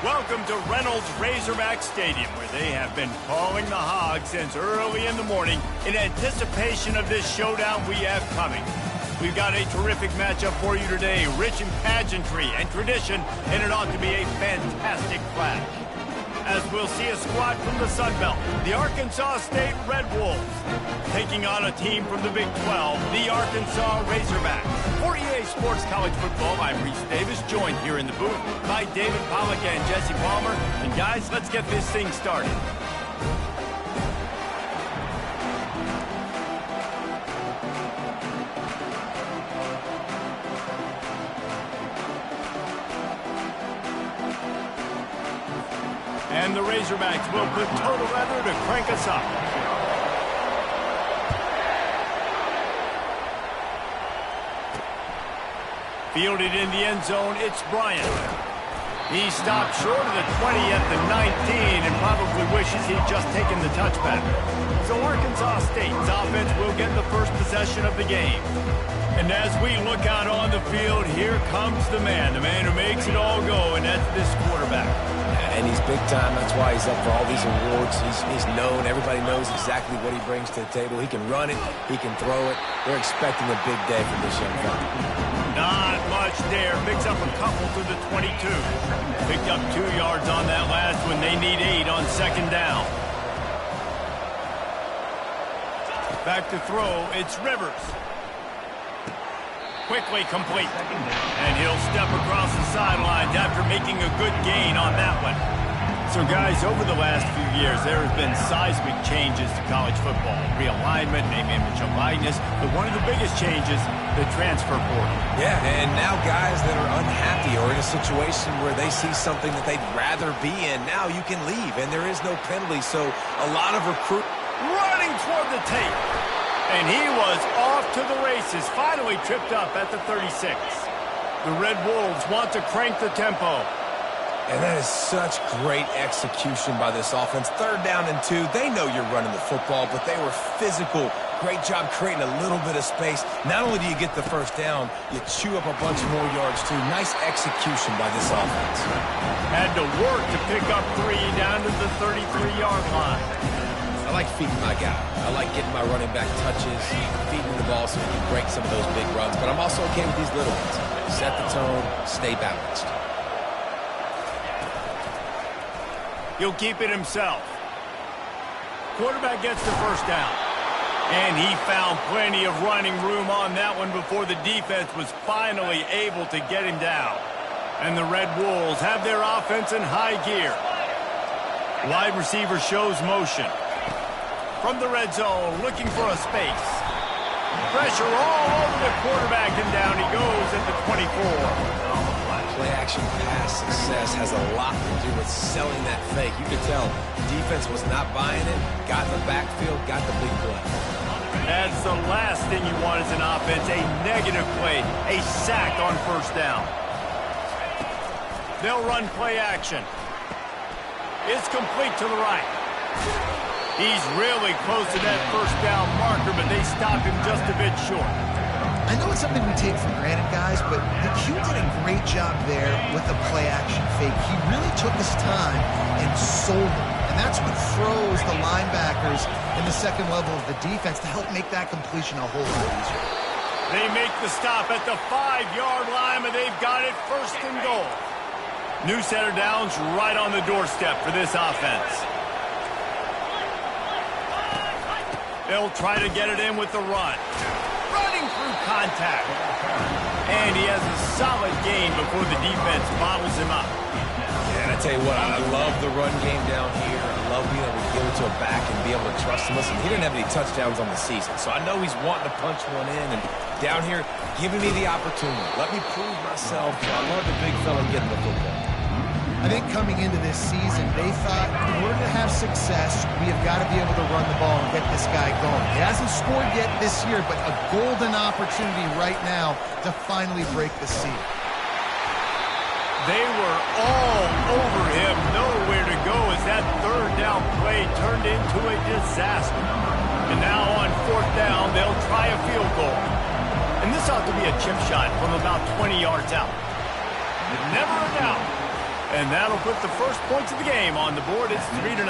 Welcome to Reynolds Razorback Stadium, where they have been calling the Hogs since early in the morning in anticipation of this showdown we have coming. We've got a terrific matchup for you today, rich in pageantry and tradition, and it ought to be a fantastic clash. As we'll see a squad from the Sun Belt, the Arkansas State Red Wolves, taking on a team from the Big 12, the Arkansas Razorbacks. For EA Sports College Football, I'm Reese Davis, joined here in the booth by David Pollack and Jesse Palmer. And guys, let's get this thing started. And the Razorbacks will put total leather to crank us up. Fielded in the end zone, it's Bryant. He stopped short of the 20 at the 19 and probably wishes he'd just taken the touchback. So Arkansas State's offense will get the first possession of the game. And as we look out on the field, here comes the man who makes it all go, and that's this quarterback. And he's big time. That's why he's up for all these awards. He's known. Everybody knows exactly what he brings to the table. He can run it. He can throw it. They're expecting a big day from this young guy. Not much there. Picks up a couple to the 22. Picked up 2 yards on that last one. They need 8 on second down. Back to throw. It's Rivers. Quickly complete. And he'll step across the sidelines after making a good gain on that one. So, guys, over the last few years, there have been seismic changes to college football. Realignment, name, image, and likeness. But one of the biggest changes, the transfer portal. Yeah, and now guys that are unhappy or in a situation where they see something that they'd rather be in, now you can leave, and there is no penalty. So a lot of recruit running toward the tape. And he was off to the races, finally tripped up at the 36. The Red Wolves want to crank the tempo. And that is such great execution by this offense. 3rd down and 2. They know you're running the football, but they were physical. Great job creating a little bit of space. Not only do you get the first down, you chew up a bunch more yards, too. Nice execution by this offense. Had to work to pick up 3 down to the 33-yard line. I like feeding my guy. I like getting my running back touches, feeding the ball so he can break some of those big runs. But I'm also okay with these little ones. Set the tone, stay balanced. He'll keep it himself. Quarterback gets the first down. And he found plenty of running room on that one before the defense was finally able to get him down. And the Red Wolves have their offense in high gear. Wide receiver shows motion. From the red zone, looking for a space. Pressure all over the quarterback, and down he goes at the 24. Play-action pass success has a lot to do with selling that fake. You could tell defense was not buying it, got in the backfield, got the big play. That's the last thing you want as an offense, a negative play, a sack on first down. They'll run play action. It's complete to the right. He's really close to that first down marker, but they stop him just a bit short. I know it's something we take for granted, guys, but the Q did a great job there with the play-action fake. He really took his time and sold it. And that's what throws the linebackers in the second level of the defense to help make that completion a whole lot easier. They make the stop at the 5-yard line, but they've got it first and goal. New center downs right on the doorstep for this offense. They'll try to get it in with the run. Running through contact. And he has a solid gain before the defense bottles him up. And I tell you what, I love the run game down here. I love being able to give it to a back and be able to trust him. Listen, he didn't have any touchdowns on the season, so I know he's wanting to punch one in. And down here, giving me the opportunity. Let me prove myself. So I love the big fella getting the football. I think coming into this season, they thought in order to have success, we have got to be able to run the ball and get this guy going. He hasn't scored yet this year, but a golden opportunity right now to finally break the seal. They were all over him, nowhere to go as that 3rd down play turned into a disaster. And now on 4th down, they'll try a field goal. And this ought to be a chip shot from about 20 yards out. Never a doubt. And that'll put the first points of the game on the board. It's 3-0.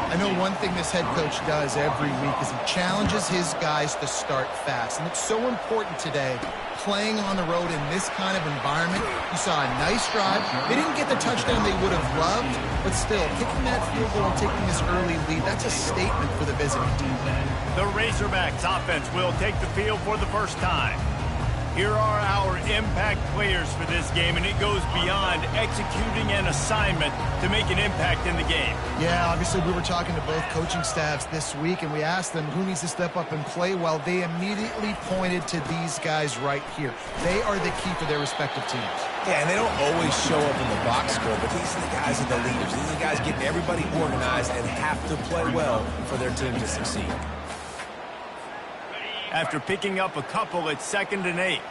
I know one thing this head coach does every week is he challenges his guys to start fast. And it's so important today, playing on the road in this kind of environment. You saw a nice drive. They didn't get the touchdown they would have loved, but still, kicking that field goal and taking this early lead, that's a statement for the visiting team. The Razorbacks offense will take the field for the first time. Here are our impact players for this game, and it goes beyond executing an assignment to make an impact in the game. Yeah, obviously we were talking to both coaching staffs this week, and we asked them who needs to step up and play well. They immediately pointed to these guys right here. They are the key for their respective teams. Yeah, and they don't always show up in the box score, but these are the guys that are the leaders. These are the guys getting everybody organized and have to play well for their team to succeed. After picking up a couple, it's 2nd and 8.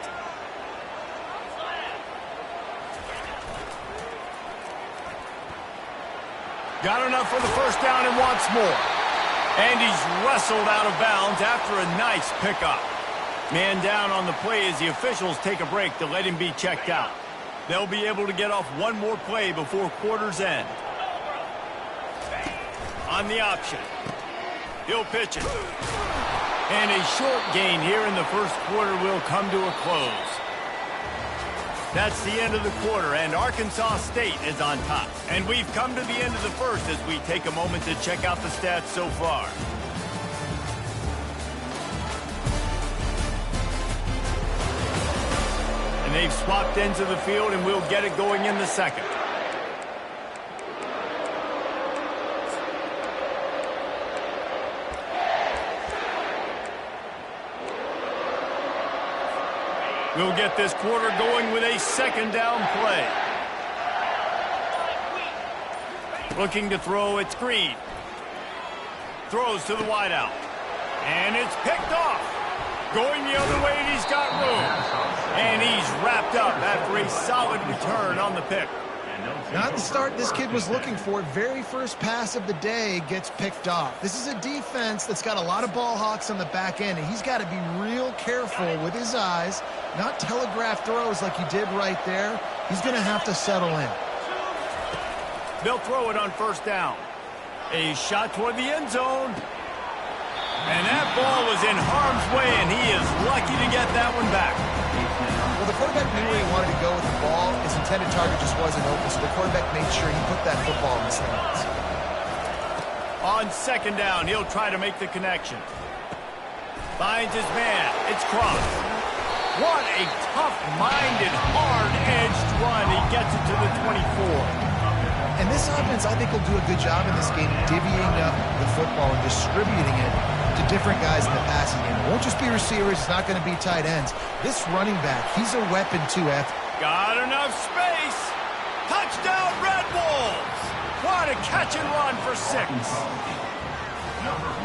Got enough for the first down and wants more. And he's wrestled out of bounds after a nice pickup. Man down on the play as the officials take a break to let him be checked out. They'll be able to get off one more play before quarter's end. On the option. He'll pitch it. And a short gain here in the first quarter will come to a close. That's the end of the quarter, and Arkansas State is on top. And we've come to the end of the first as we take a moment to check out the stats so far. And they've swapped ends of the field, and we'll get it going in the second. We'll get this quarter going with a 2nd down play. Looking to throw, it's Green. Throws to the wideout. And it's picked off. Going the other way, and he's got room. And he's wrapped up after a solid return on the pick. Not the start this kid was looking for. Very first pass of the day gets picked off. This is a defense that's got a lot of ball hawks on the back end, and he's got to be real careful with his eyes, not telegraph throws like he did right there. He's going to have to settle in. They'll throw it on 1st down. A shot toward the end zone. And that ball was in harm's way, and he is lucky to get that one back. Well, the quarterback knew where he wanted to go with the ball. His intended target just wasn't open, so the quarterback made sure he put that football in his hands. On 2nd down, he'll try to make the connection. Finds his man. It's crossed. What a tough-minded, hard-edged run. He gets it to the 24. And this offense, I think, will do a good job in this game divvying up the football and distributing it to different guys in the passing game. It won't just be receivers. It's not going to be tight ends. This running back, he's a weapon too, F. Got enough space. Touchdown, Red Wolves. What a catch and run for 6.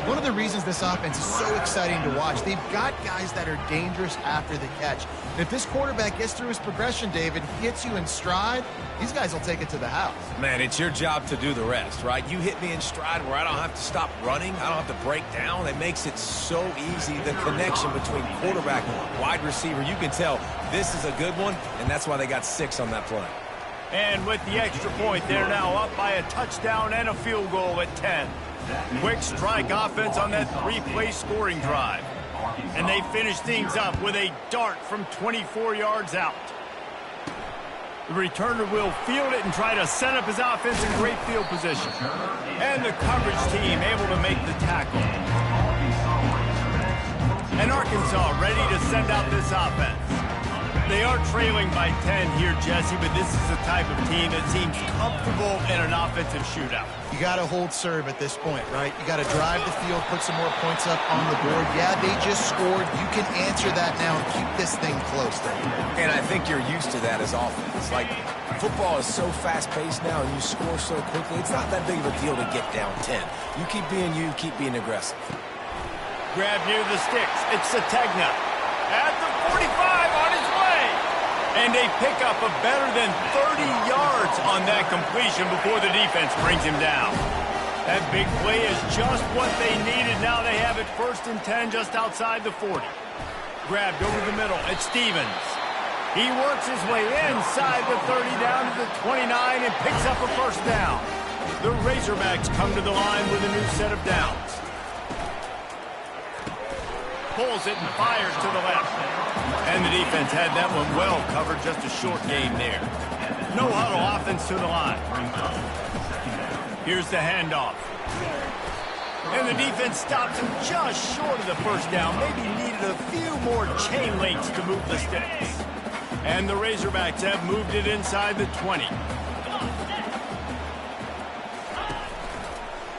One of the reasons this offense is so exciting to watch, they've got guys that are dangerous after the catch. And if this quarterback gets through his progression, David, he hits you in stride, these guys will take it to the house. Man, it's your job to do the rest, right? You hit me in stride where I don't have to stop running. I don't have to break down. It makes it so easy. The connection between quarterback and wide receiver, you can tell this is a good one, and that's why they got 6 on that play. And with the extra point, they're now up by a touchdown and a field goal at 10. Quick strike offense on that 3-play scoring drive. And they finish things up with a dart from 24 yards out. The returner will field it and try to set up his offense in great field position. And the coverage team able to make the tackle. And Arkansas ready to send out this offense. They are trailing by 10 here, Jesse, but this is the type of team that seems comfortable in an offensive shootout. You got to hold serve at this point, right? You got to drive the field, put some more points up on the board. Yeah, they just scored. You can answer that now and keep this thing close. And I think you're used to that as offense. Like, football is so fast-paced now and you score so quickly, it's not that big of a deal to get down 10. You keep being aggressive. Grab near the sticks. It's Sategna at the 45 on his way. And they pick up a better than 30 yards on that completion before the defense brings him down. That big play is just what they needed. Now they have it 1st and 10 just outside the 40. Grabbed over the middle. It's Stevens. He works his way inside the 30 down to the 29 and picks up a first down. The Razorbacks come to the line with a new set of downs. Pulls it and fires to the left. And the defense had that one well covered, just a short game there. No huddle offense to the line. Here's the handoff. And the defense stops him just short of the first down. Maybe needed a few more chain links to move the sticks. And the Razorbacks have moved it inside the 20.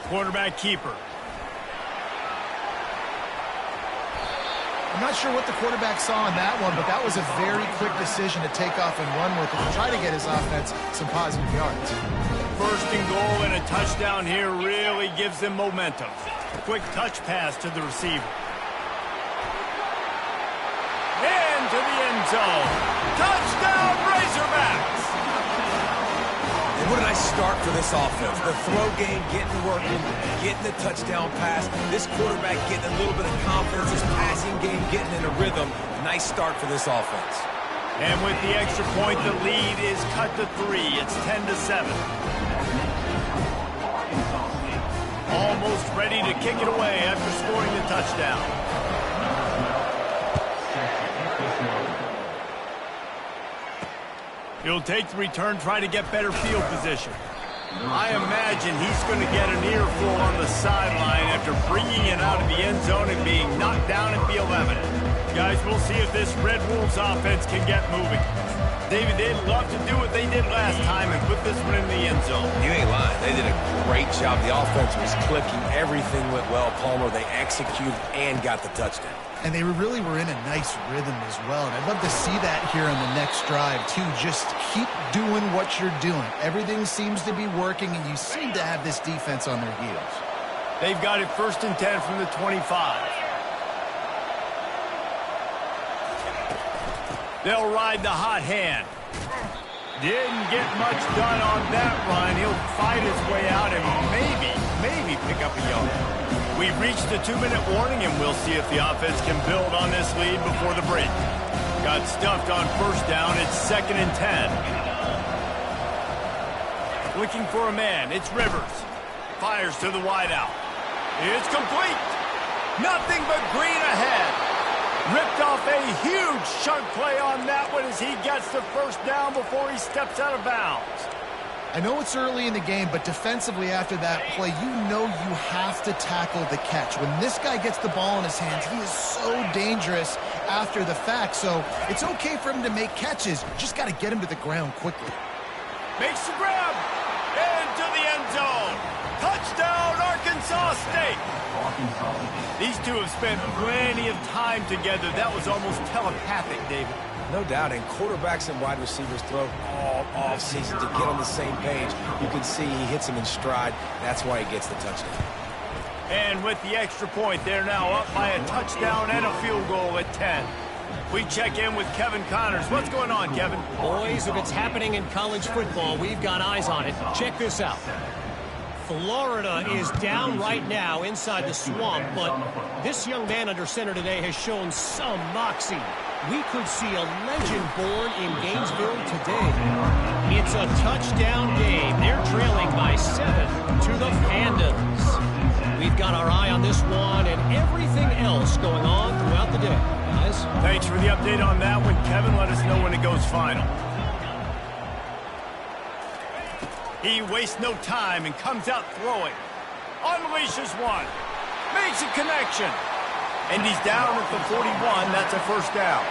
Quarterback keeper. I'm not sure what the quarterback saw in that one, but that was a very quick decision to take off and run with it to try to get his offense some positive yards. First and goal and a touchdown here really gives them momentum. Quick touch pass to the receiver. Into the end zone. Touchdown, Razorbacks! And what a nice start for this offense. The throw game getting working, getting the touchdown pass. This quarterback getting a little bit of confidence. His passing game getting in a rhythm. Nice start for this offense. And with the extra point, the lead is cut to 3. It's 10-7. Almost ready to kick it away after scoring the touchdown. He'll take the return, try to get better field position. I imagine he's going to get an earful on the sideline after bringing it out of the end zone and being knocked down at the 11. Guys, we'll see if this Red Wolves offense can get moving. David, they'd love to do what they did last time and put this one in the end zone. You ain't lying. They did a great job. The offense was clicking. Everything went well. Palmer, they executed and got the touchdown. And they really were in a nice rhythm as well. And I'd love to see that here on the next drive, too. Just keep doing what you're doing. Everything seems to be working, and you seem to have this defense on their heels. They've got it 1st and 10 from the 25. They'll ride the hot hand. Didn't get much done on that run. He'll fight his way out and maybe pick up a yard. We've reached the 2-minute warning, and we'll see if the offense can build on this lead before the break. Got stuffed on first down. It's 2nd and 10. Looking for a man. It's Rivers. Fires to the wideout. It's complete. Nothing but green ahead. Ripped off a huge chunk play on that one as he gets the first down before he steps out of bounds. I know it's early in the game, but defensively after that play, you know you have to tackle the catch. When this guy gets the ball in his hands, he is so dangerous after the fact. So it's okay for him to make catches. You just got to get him to the ground quickly. Makes the grab. Into the end zone. Touchdown, Arkansas State. These two have spent plenty of time together. That was almost telepathic, David. No doubt, and quarterbacks and wide receivers throw all offseason to get on the same page. You can see he hits him in stride. That's why he gets the touchdown. And with the extra point, they're now up by a touchdown and a field goal at 10. We check in with Kevin Connors. What's going on, Kevin? Boys, if it's happening in college football, we've got eyes on it. Check this out. Florida is down right now inside the swamp, but this young man under center today has shown some moxie. We could see a legend born in Gainesville today. It's a touchdown game. They're trailing by 7 to the Pandas. We've got our eye on this one and everything else going on throughout the day. Guys? Thanks for the update on that one, Kevin. Let us know when it goes final. He wastes no time and comes out throwing. Unleashes one. Makes a connection. And he's down at the 41. That's a first down.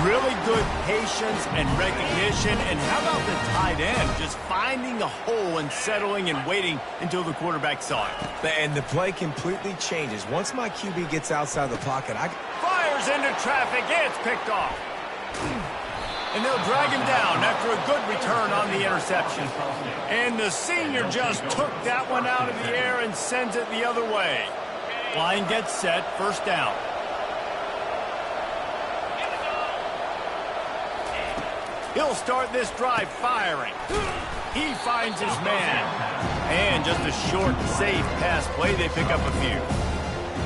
Really good patience and recognition. And how about the tight end? Just finding the hole and settling and waiting until the quarterback saw it. And the play completely changes. Once my QB gets outside the pocket, Fires into traffic. It's picked off. And they'll drag him down after a good return on the interception. And the senior just took that one out of the air and sends it the other way. Line gets set, first down. He'll start this drive firing. He finds his man. And just a short, safe pass play, they pick up a few.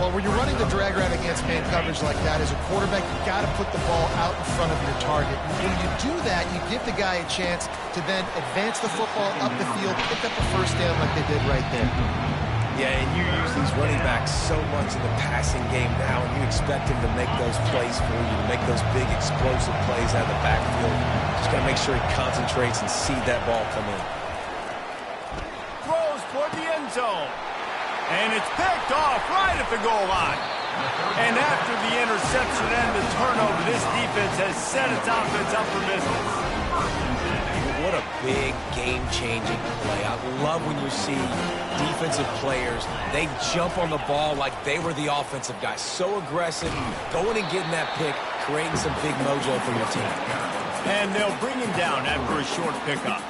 Well, when you're running the drag route against man coverage like that, as a quarterback, you got to put the ball out in front of your target. When you do that, you give the guy a chance to then advance the football up the field, pick up a first down like they did right there. Yeah, and you use these running backs so much in the passing game now, and you expect him to make those plays for you, to make those big explosive plays out of the backfield. Just got to make sure he concentrates and see that ball come in. Throws toward the end zone. And it's picked off right at the goal line. And after the interception and the turnover, this defense has set its offense up for business. What a big game-changing play. I love when you see defensive players, they jump on the ball like they were the offensive guys. So aggressive, going and getting that pick, creating some big mojo for your team. And they'll bring him down after a short pickup.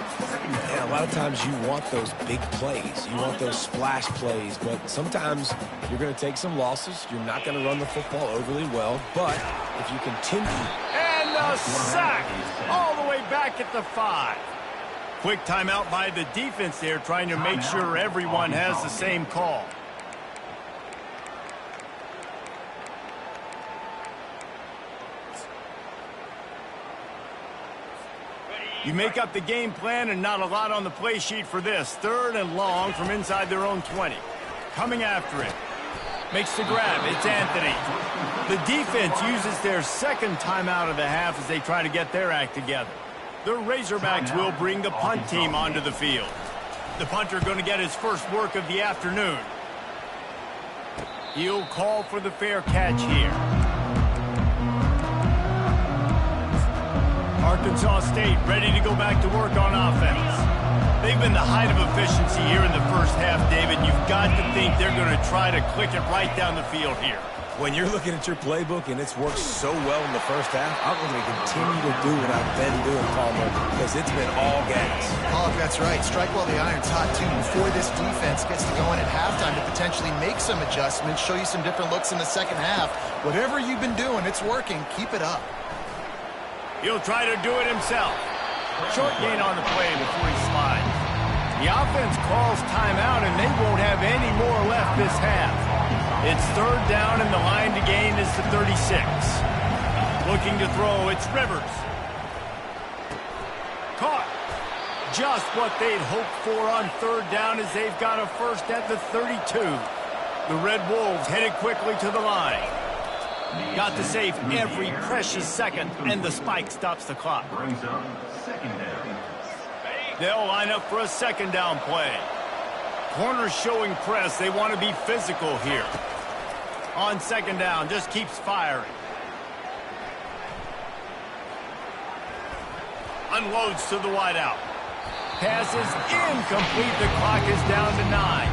Yeah, a lot of times you want those big plays. You want those splash plays, but sometimes you're going to take some losses. You're not going to run the football overly well, but if you continue... And the sack all the way back at the 5. Quick timeout by the defense there, trying to make sure everyone has the same call. You make up the game plan and not a lot on the play sheet for this. 3rd and long from inside their own 20. Coming after it. Makes the grab. It's Anthony. The defense uses their second timeout of the half as they try to get their act together. The Razorbacks will bring the punt team onto the field. The punter going to get his first work of the afternoon. He'll call for the fair catch here. Arkansas State ready to go back to work on offense. They've been the height of efficiency here in the first half, David. You've got to think they're going to try to click it right down the field here. When you're looking at your playbook and it's worked so well in the first half, I'm going to continue to do what I've been doing, Palmer, because it's been all gas. Oh, that's right. Strike while the iron's hot, too, before this defense gets to go in at halftime to potentially make some adjustments, show you some different looks in the second half. Whatever you've been doing, it's working. Keep it up. He'll try to do it himself. Short gain on the play before he slides. The offense calls timeout, and they won't have any more left this half. It's 3rd down, and the line to gain is the 36. Looking to throw, it's Rivers. Caught. Just what they'd hoped for on 3rd down as they've got a first at the 32. The Red Wolves headed quickly to the line. Got to save every precious second, and the spike stops the clock. They'll line up for a 2nd down play. Corners showing press. They want to be physical here. On 2nd down, just keeps firing. Unloads to the wideout. Pass is incomplete. The clock is down to 9.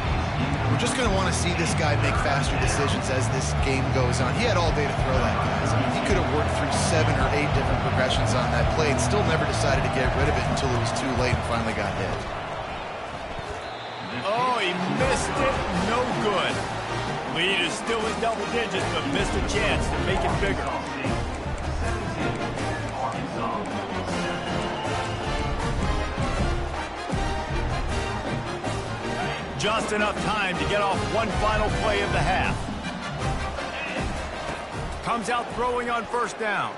We're just going to want to see this guy make faster decisions as this game goes on. He had all day to throw that, guys. I mean, he could have worked through 7 or 8 different progressions on that play and still never decided to get rid of it until it was too late and finally got hit. Oh, he missed it. No good. Lead is still in double digits, but missed a chance to make it bigger. Just enough time to get off one final play of the half. Comes out throwing on 1st down.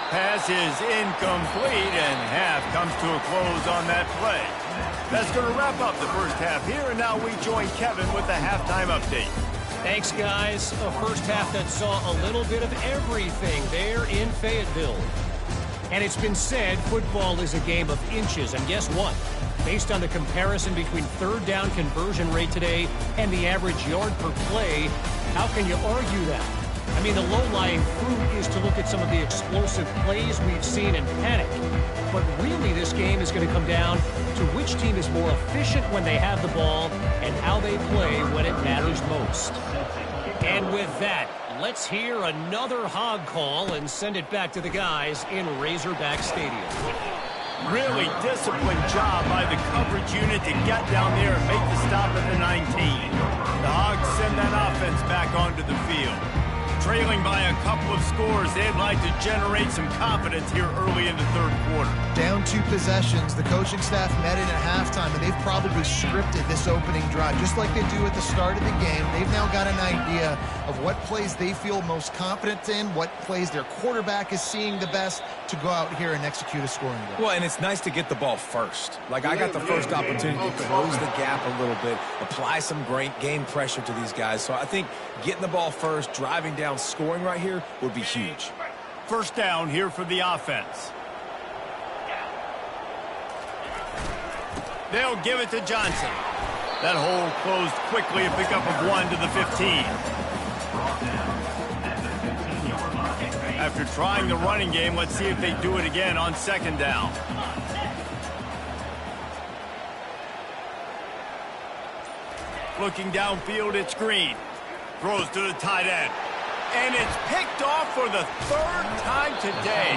Pass is incomplete, and half comes to a close on that play. That's going to wrap up the first half here, and now we join Kevin with the halftime update. Thanks, guys. A first half that saw a little bit of everything there in Fayetteville. And it's been said football is a game of inches, and guess what? Based on the comparison between 3rd down conversion rate today and the average yard per play, how can you argue that? I mean, the low-lying fruit is to look at some of the explosive plays we've seen and panic. But really, this game is going to come down to which team is more efficient when they have the ball and how they play when it matters most. And with that, let's hear another hog call and send it back to the guys in Razorback Stadium. Really disciplined job by the coverage unit to get down there and make the stop at the 19. The Hogs send that offense back onto the field. trailing by a couple of scores. They'd like to generate some confidence here early in the third quarter. Down 2 possessions. The coaching staff met in at halftime, and they've probably scripted this opening drive, just like they do at the start of the game. They've now got an idea of what plays they feel most confident in, what plays their quarterback is seeing the best to go out here and execute a scoring goal. Well, and it's nice to get the ball first. Like, I got the first opportunity to close the gap a little bit, apply some great game pressure to these guys. So I think getting the ball first, driving down, scoring right here would be huge. First down here for the offense. They'll give it to Johnson. That hole closed quickly, a pickup of 1 to the 15. After trying the running game, let's see if they do it again on second down. Looking downfield, it's Green. Throws to the tight end. And it's picked off for the 3rd time today.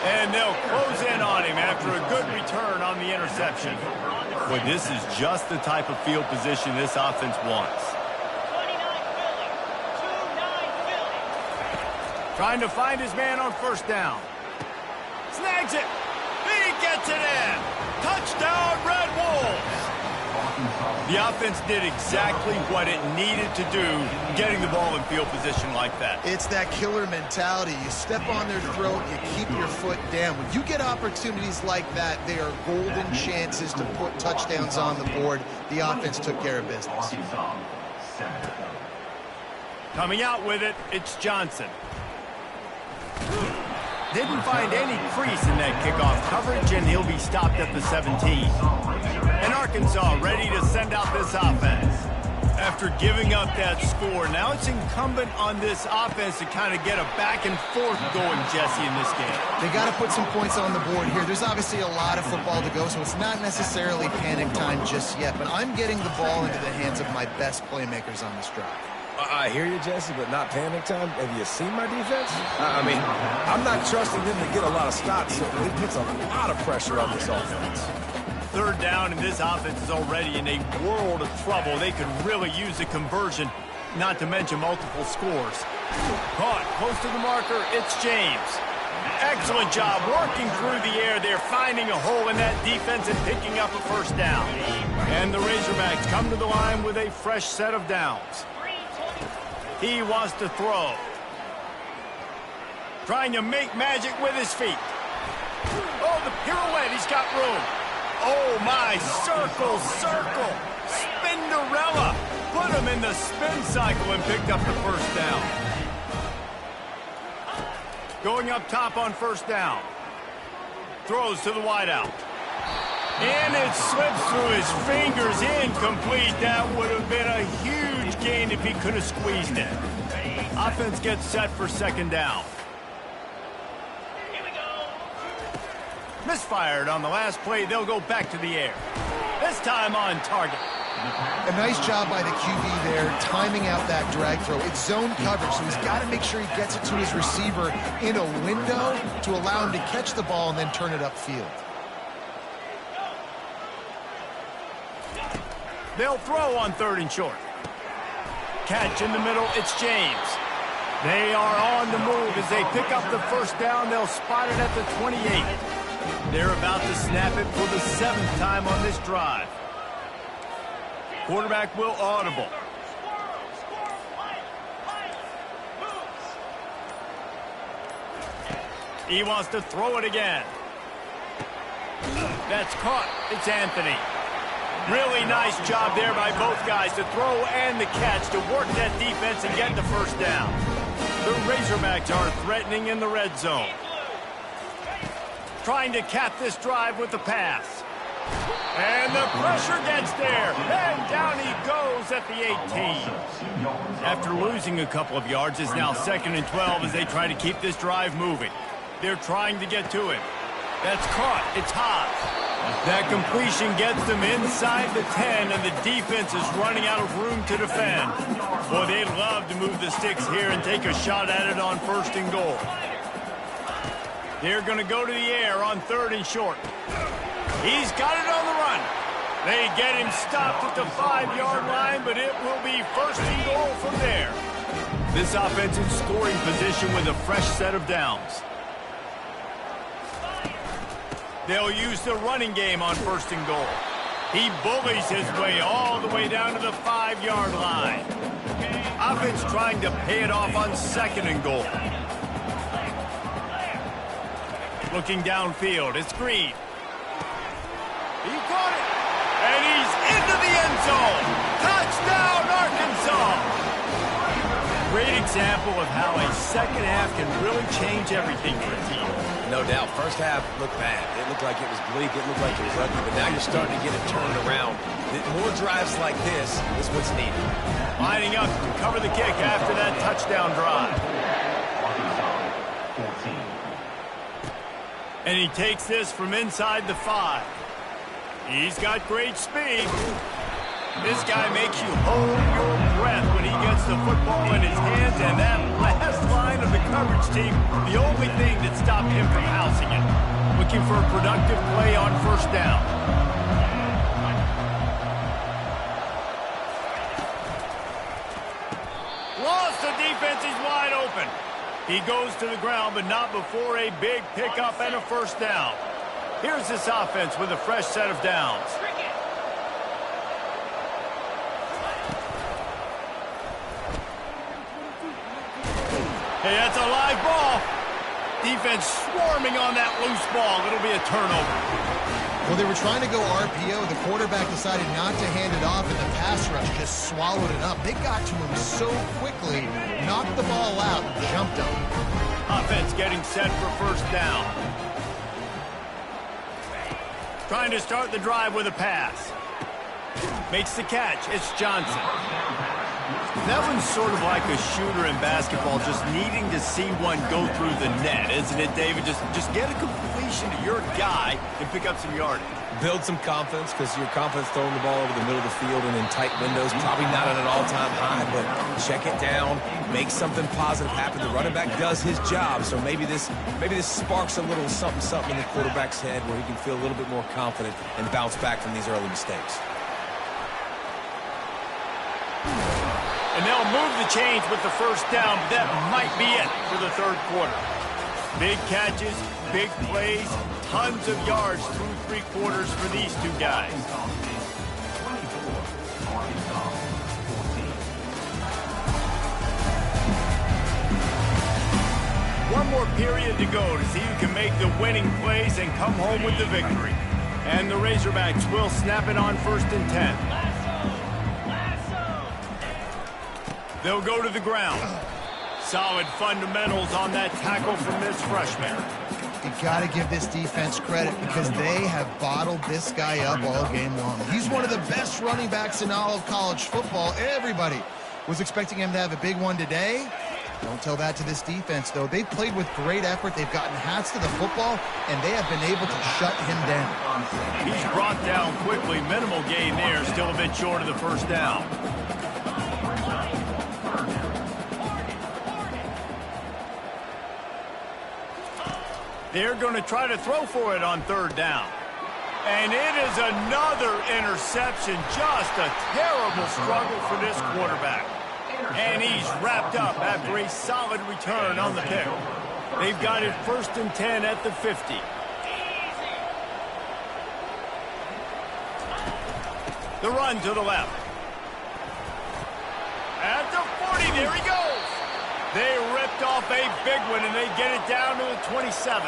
And they'll close in on him after a good return on the interception. Well, this is just the type of field position this offense wants. Trying to find his man on first down. Snags it. He gets it in. Touchdown, Red Wolves. The offense did exactly what it needed to do, getting the ball in field position like that. It's that killer mentality. You step on their throat, you keep your foot down. When you get opportunities like that, they are golden chances to put touchdowns on the board. The offense took care of business. Coming out with it, it's Johnson. Didn't find any crease in that kickoff coverage, and he'll be stopped at the 17. And Arkansas ready to send out this offense. After giving up that score, now it's incumbent on this offense to kind of get a back and forth going, Jesse, in this game. They got to put some points on the board here. There's obviously a lot of football to go, so it's not necessarily panic time just yet, but I'm getting the ball into the hands of my best playmakers on this drive. I hear you, Jesse, but not panic time. Have you seen my defense? I mean, I'm not trusting them to get a lot of stops, so it puts a lot of pressure on this offense. Third down, and this offense is already in a world of trouble. They could really use a conversion, not to mention multiple scores. Caught close to the marker, it's James. Excellent job working through the air. They're finding a hole in that defense and picking up a first down. And the Razorbacks come to the line with a fresh set of downs. He wants to throw. Trying to make magic with his feet. Oh, the pirouette, he's got room. Oh, my, circle, circle. Spinderella. Put him in the spin cycle and picked up the first down. Going up top on first down. Throws to the wideout. And it slips through his fingers, incomplete. That would have been a huge gain if he could have squeezed it. Offense gets set for second down. Misfired on the last play. They'll go back to the air. This time on target. A nice job by the QB there, timing out that drag throw. It's zone coverage, so he's got to make sure he gets it to his receiver in a window to allow him to catch the ball and then turn it upfield. They'll throw on third and short. Catch in the middle, it's James. They are on the move as they pick up the first down. They'll spot it at the 28. They're about to snap it for the 7th time on this drive. Quarterback will audible. He wants to throw it again. That's caught. It's Anthony. Really nice job there by both guys to throw and the catch to work that defense and get the first down. The Razorbacks are threatening in the red zone. Trying to cap this drive with the pass. And the pressure gets there. And down he goes at the 18. After losing a couple of yards, it's now 2nd and 12 as they try to keep this drive moving. They're trying to get to him. That's caught. It's Hobbs. That completion gets them inside the 10, and the defense is running out of room to defend. Boy, they'd love to move the sticks here and take a shot at it on 1st and goal. They're going to go to the air on 3rd and short. He's got it on the run. They get him stopped at the 5-yard line, but it will be 1st and goal from there. This offense in scoring position with a fresh set of downs. They'll use the running game on 1st and goal. He bullies his way all the way down to the 5-yard line. Offense trying to pay it off on 2nd and goal. Looking downfield, it's Green. He caught it, and he's into the end zone. Touchdown, Arkansas! Great example of how a second half can really change everything for a team. No doubt. First half looked bad. It looked like it was bleak. It looked like it was ugly. But now you're starting to get it turned around. More drives like this is what's needed. Lining up to cover the kick after that touchdown drive. And he takes this from inside the 5. He's got great speed. This guy makes you hold your breath when he gets the football in his hands, and that last line of the coverage team, the only thing that stopped him from housing it. Looking for a productive play on 1st down. Lost, the defense is wide open. He goes to the ground, but not before a big pickup and a 1st down. Here's this offense with a fresh set of downs. Hey, that's a live ball. Defense swarming on that loose ball. It'll be a turnover. Well, they were trying to go RPO. The quarterback decided not to hand it off, and the pass rush just swallowed it up. They got to him so quickly, knocked the ball out, and jumped him. Offense getting set for 1st down. Trying to start the drive with a pass. Makes the catch. It's Johnson. That one's sort of like a shooter in basketball, just needing to see one go through the net, isn't it, David? Just get a completion to your guy and pick up some yardage. Build some confidence, because your confidence throwing the ball over the middle of the field and in tight windows, probably not at an all-time high, but check it down, make something positive happen. The running back does his job, so maybe this sparks a little something in the quarterback's head where he can feel a little bit more confident and bounce back from these early mistakes. And they'll move the chains with the 1st down, but that might be it for the 3rd quarter. Big catches, big plays, tons of yards through 3 quarters for these two guys. One more period to go to see who can make the winning plays and come home with the victory. And the Razorbacks will snap it on 1st and 10. They'll go to the ground. Solid fundamentals on that tackle from this freshman. You got to give this defense credit because they have bottled this guy up all game long. He's one of the best running backs in all of college football. Everybody was expecting him to have a big one today. Don't tell that to this defense, though. They've played with great effort. They've gotten hats to the football, and they have been able to shut him down. He's brought down quickly. Minimal gain there. Still a bit short of the 1st down. They're going to try to throw for it on 3rd down. And it is another interception. Just a terrible struggle for this quarterback. And he's wrapped up after a solid return on the pick. They've got it 1st and 10 at the 50. The run to the left. At the 40, there he goes. They ripped off a big one, and they get it down to the 27.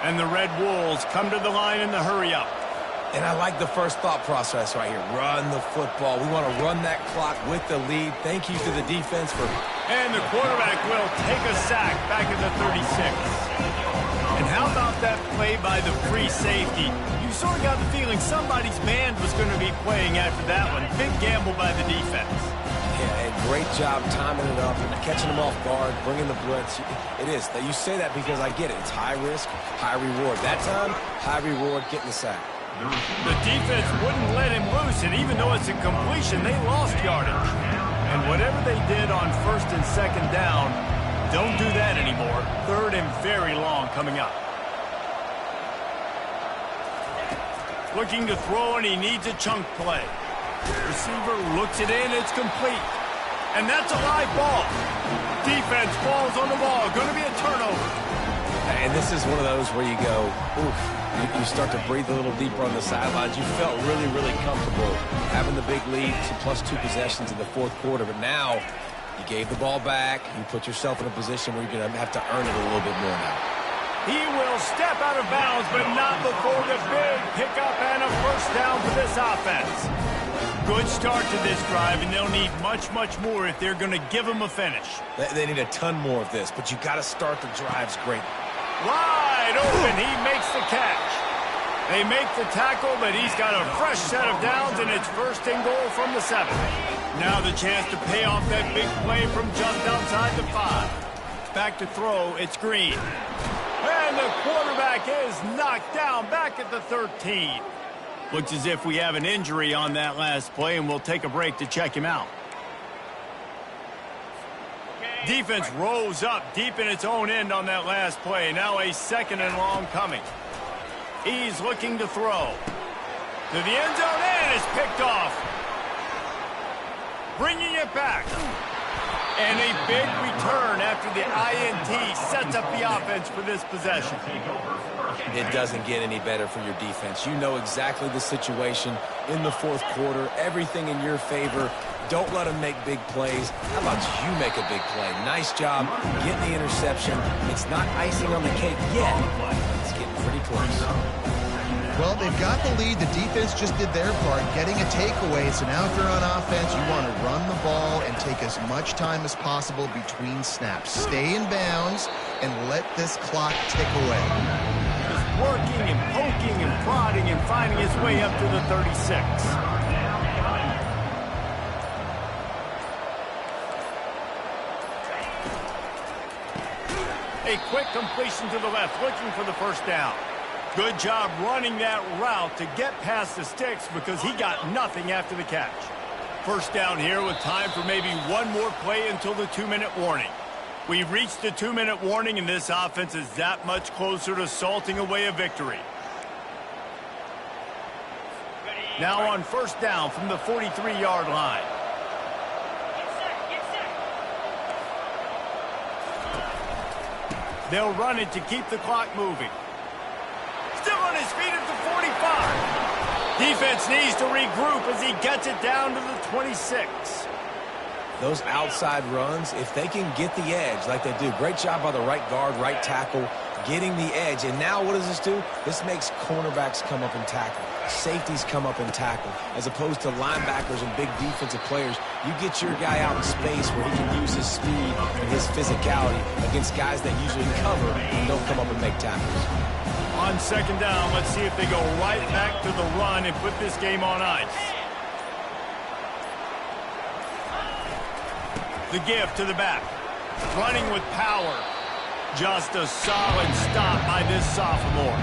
And the Red Wolves come to the line in the hurry-up. And I like the first thought process right here. Run the football. We want to run that clock with the lead. Thank you to the defense for... And the quarterback will take a sack back at the 36. And how about that play by the free safety? You sort of got the feeling somebody's band was going to be playing after that one. Big gamble by the defense. Yeah, great job timing it up and catching them off guard, bringing the blitz. It is. You say that because I get it. It's high risk, high reward. That time, high reward, getting the sack. The defense wouldn't let him loose, and even though it's a completion, they lost yardage. And whatever they did on 1st and 2nd down, don't do that anymore. 3rd and very long coming up. Looking to throw, and he needs a chunk play. Receiver looks it in. It's complete. And that's a live ball. Defense falls on the ball. Going to be a turnover. And this is one of those where you go, oof. You start to breathe a little deeper on the sidelines. You felt really, really comfortable having the big lead to +2 possessions in the fourth quarter. But now you gave the ball back. You put yourself in a position where you're going to have to earn it a little bit more now. He will step out of bounds, but not before the big pickup and a first down for this offense. Good start to this drive, and they'll need much, much more if they're going to give them a finish. They need a ton more of this, but you got to start the drives great. Wide open, he makes the catch. They make the tackle, but he's got a fresh set of downs, and it's first and goal from the 7. Now the chance to pay off that big play from just outside the 5. Back to throw, it's Green. And the quarterback is knocked down back at the 13. Looks as if we have an injury on that last play, and we'll take a break to check him out. Defense rose up deep in its own end on that last play. Now a 2nd and long coming. He's looking to throw. To the end zone, and it's picked off. Bringing it back. And a big return after the INT sets up the offense for this possession. It doesn't get any better for your defense. You know exactly the situation in the fourth quarter. Everything in your favor. Don't let them make big plays. How about you make a big play? Nice job getting the interception. It's not icing on the cake yet, but it's getting pretty close. Well, they've got the lead. The defense just did their part, getting a takeaway. So now if you're on offense, you want to run the ball and take as much time as possible between snaps. Stay in bounds and let this clock tick away. Just working and poking and prodding and finding his way up to the 36. A quick completion to the left, looking for the first down. Good job running that route to get past the sticks because he got nothing after the catch. First down here with time for maybe one more play until the 2-minute warning. We've reached the 2-minute warning, and this offense is that much closer to salting away a victory. Now on first down from the 43-yard line. They'll run it to keep the clock moving. Still on his feet at the 45. Defense needs to regroup as he gets it down to the 26. Those outside runs, if they can get the edge like they do, great job by the right guard, right tackle, getting the edge. And now what does this do? This makes cornerbacks come up and tackle. Safeties come up and tackle. As opposed to linebackers and big defensive players, you get your guy out in space where he can use his speed and his physicality against guys that usually cover and don't come up and make tackles. On second down, let's see if they go right back to the run and put this game on ice. The give to the back. Running with power. Just a solid stop by this sophomore.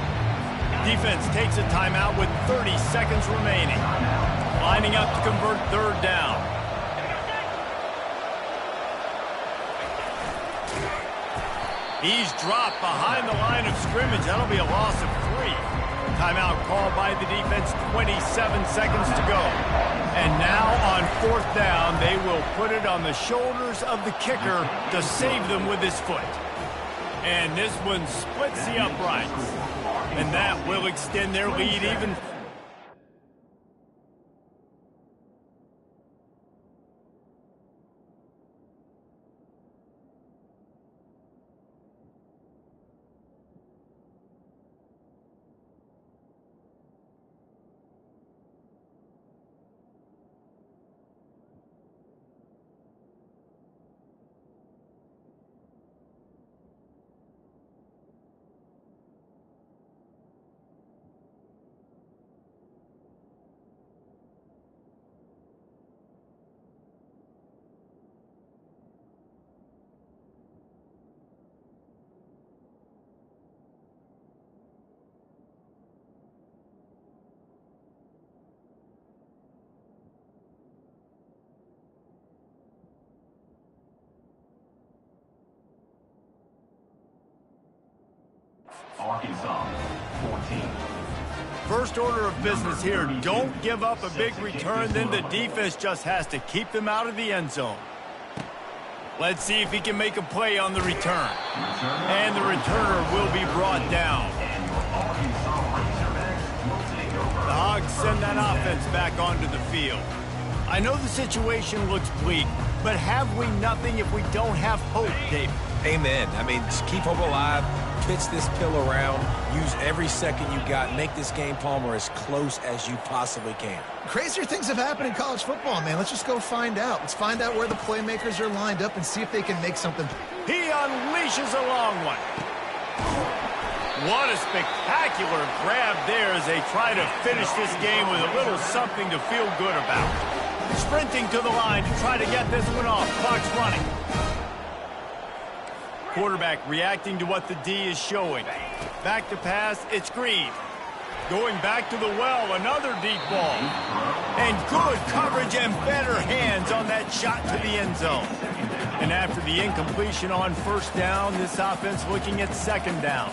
Defense takes a timeout with 30 seconds remaining. Lining up to convert third down. He's dropped behind the line of scrimmage. That'll be a loss of 3. Timeout called by the defense, 27 seconds to go. And now on fourth down, they will put it on the shoulders of the kicker to save them with his foot. And this one splits the uprights. And that will extend their lead even. Arkansas, 14. First order of business here, don't give up a big return, then the defense just has to keep them out of the end zone. Let's see if he can make a play on the return. And the returner will be brought down. The Hogs send that offense back onto the field. I know the situation looks bleak, but have we nothing if we don't have hope, David? Amen. I mean, just keep hope alive, pitch this pill around, use every second you got, make this game, Palmer, as close as you possibly can. Crazier things have happened in college football, man. Let's just go find out. Let's find out where the playmakers are lined up and see if they can make something. He unleashes a long one. What a spectacular grab there as they try to finish this game with a little something to feel good about. Sprinting to the line to try to get this one off. Clock's running. Quarterback reacting to what the D is showing. Back to pass, it's Green. Going back to the well, another deep ball. And good coverage and better hands on that shot to the end zone. And after the incompletion on first down, this offense looking at second down.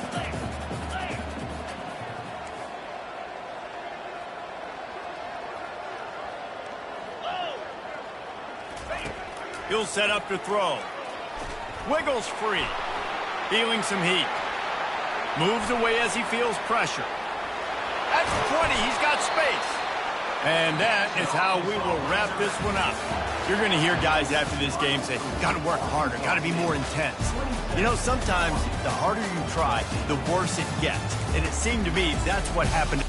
He'll set up to throw. Wiggles free. Feeling some heat. Moves away as he feels pressure. At the 20, he's got space. And that is how we will wrap this one up. You're going to hear guys after this game say, got to work harder, got to be more intense. You know, sometimes the harder you try, the worse it gets. And it seemed to me that's what happened.